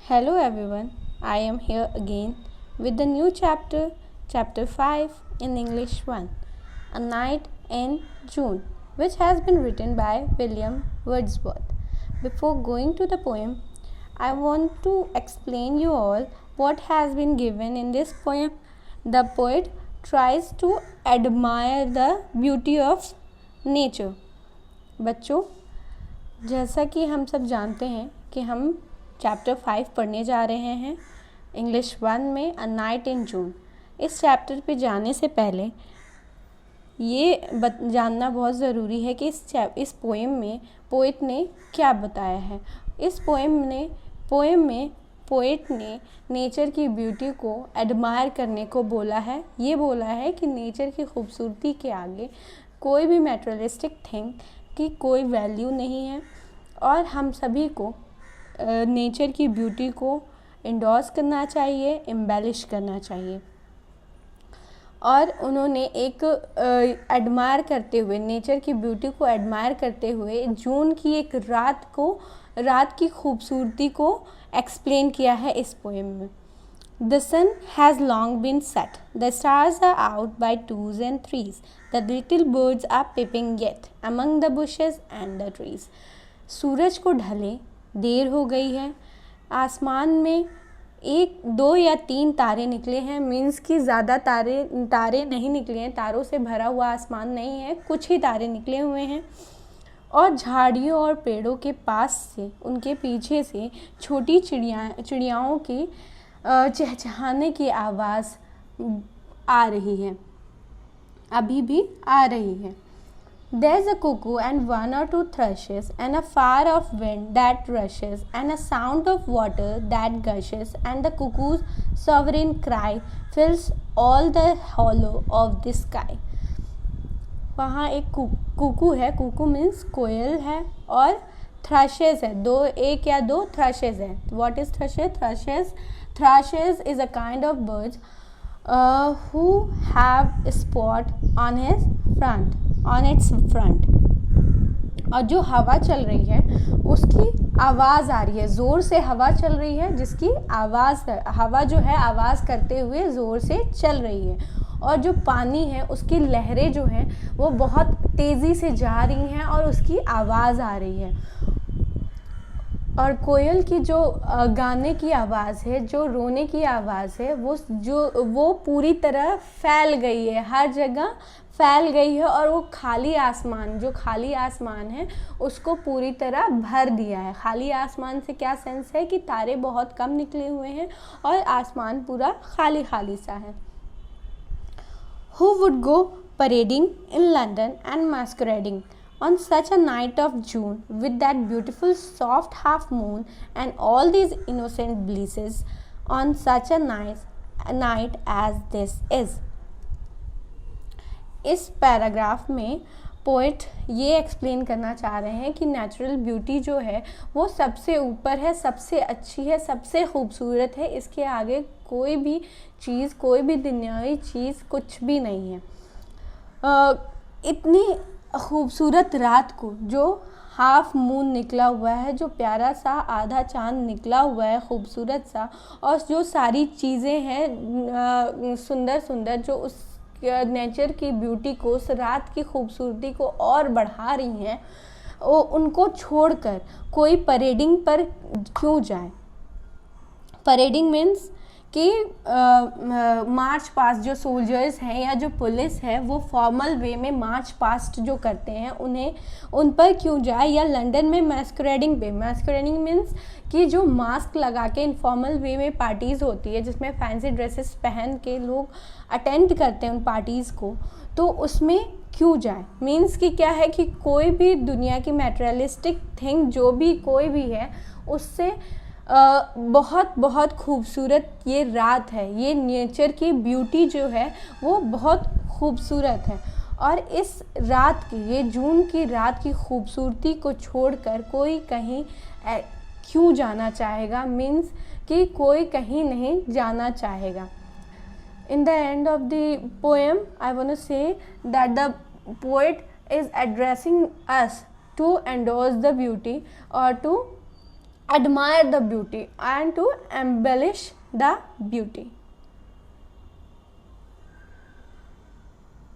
Hello everyone, I am here again with the new chapter, chapter 5 in English 1, A Night in June, which has been written by William Wordsworth. Before going to the poem, I want to explain you all what has been given in this poem. The poet tries to admire the beauty of nature. बच्चों, जैसा कि हम सब जानते हैं कि हम chapter 5 पढ़ने जा रहे हैं इंग्लिश 1 में अ नाइट इन जून। इस चैप्टर पे जाने से पहले ये जानना बहुत ज़रूरी है कि इस पोएम में पोएट ने क्या बताया है। इस पोएम में पोएट ने नेचर की ब्यूटी को एडमायर करने को बोला है। ये बोला है कि नेचर की खूबसूरती के आगे कोई भी मटेरियलिस्टिक थिंग की कोई वैल्यू नहीं है और हम सभी को नेचर की ब्यूटी को इंडोर्स करना चाहिए, एम्बेलिश करना चाहिए। और उन्होंने एक एडमायर करते हुए नेचर की ब्यूटी को एडमायर करते हुए जून की एक रात की खूबसूरती को एक्सप्लेन किया है इस पोएम में। The sun has long been set. The stars are out by twos and threes. The little birds are peeping yet among the bushes and the trees. सूरज को ढले देर हो गई है। आसमान में 1, 2 या 3 तारे निकले हैं। मीन्स कि ज़्यादा तारे नहीं निकले हैं। तारों से भरा हुआ आसमान नहीं है, कुछ ही तारे निकले हुए हैं। और झाड़ियों और पेड़ों के पास से, उनके पीछे से छोटी चिड़ियाओं की चहचहाने की आवाज़ आ रही है, अभी भी आ रही है। There's a cuckoo and 1 or 2 thrushes and a far off wind that rushes and a sound of water that gushes and the cuckoo's sovereign cry fills all the hollow of the sky. वहाँ एक कुकू है, Kuku means कोयल है, और thrushes है, 1 या 2 thrushes है। What is thrushes? Thrushes is a kind of birds who have a spot on its front. और जो हवा चल रही है उसकी आवाज़ आ रही है, ज़ोर से हवा चल रही है, जिसकी हवा जो है आवाज़ करते हुए ज़ोर से चल रही है। और जो पानी है उसकी लहरें जो हैं वो बहुत तेज़ी से जा रही हैं और उसकी आवाज़ आ रही है। और कोयल की जो गाने की आवाज़ है, जो रोने की आवाज़ है, वो पूरी तरह फैल गई है, हर जगह फैल गई है। और वो खाली आसमान है उसको पूरी तरह भर दिया है। खाली आसमान से क्या सेंस है कि तारे बहुत कम निकले हुए हैं और आसमान पूरा खाली सा है। Who would go parading in London and masquerading on such a night of June with that beautiful soft half moon and all these innocent blisses on such a night as this is? इस paragraph में poet ये explain करना चाह रहे हैं कि natural beauty जो है वो सबसे ऊपर है, सबसे अच्छी है, सबसे खूबसूरत है। इसके आगे कोई भी चीज़, कोई भी दुनियावी चीज़ कुछ भी नहीं है। इतनी खूबसूरत रात को जो हाफ मून निकला हुआ है, जो प्यारा सा आधा चांद निकला हुआ है, खूबसूरत सा, और जो सारी चीज़ें हैं सुंदर जो उस नेचर की ब्यूटी को, उस रात की खूबसूरती को और बढ़ा रही हैं, उनको छोड़कर कोई परेडिंग पर क्यों जाए। परेडिंग मीन्स कि मार्च पास्ट जो सोल्जर्स हैं या जो पुलिस है वो फॉर्मल वे में मार्च पास्ट जो करते हैं उन पर क्यों जाए। या लंदन में मैस्करेडिंग मीन्स कि जो मास्क लगा के इनफॉर्मल वे में पार्टीज़ होती है, जिसमें फैंसी ड्रेसेस पहन के लोग अटेंड करते हैं उन पार्टीज़ को, तो उसमें क्यों जाए। मीन्स कि क्या है कि कोई भी दुनिया की मटेरियलिस्टिक थिंग जो भी कोई भी है उससे बहुत खूबसूरत ये रात है। ये नेचर की ब्यूटी जो है वो बहुत खूबसूरत है। और इस रात की, ये जून की रात की खूबसूरती को छोड़कर कोई कहीं क्यों जाना चाहेगा। मीन्स कि कोई कहीं नहीं जाना चाहेगा। In the end of the poem, I want to say that the poet is addressing us to endorse the beauty or to admire the beauty and to embellish the beauty.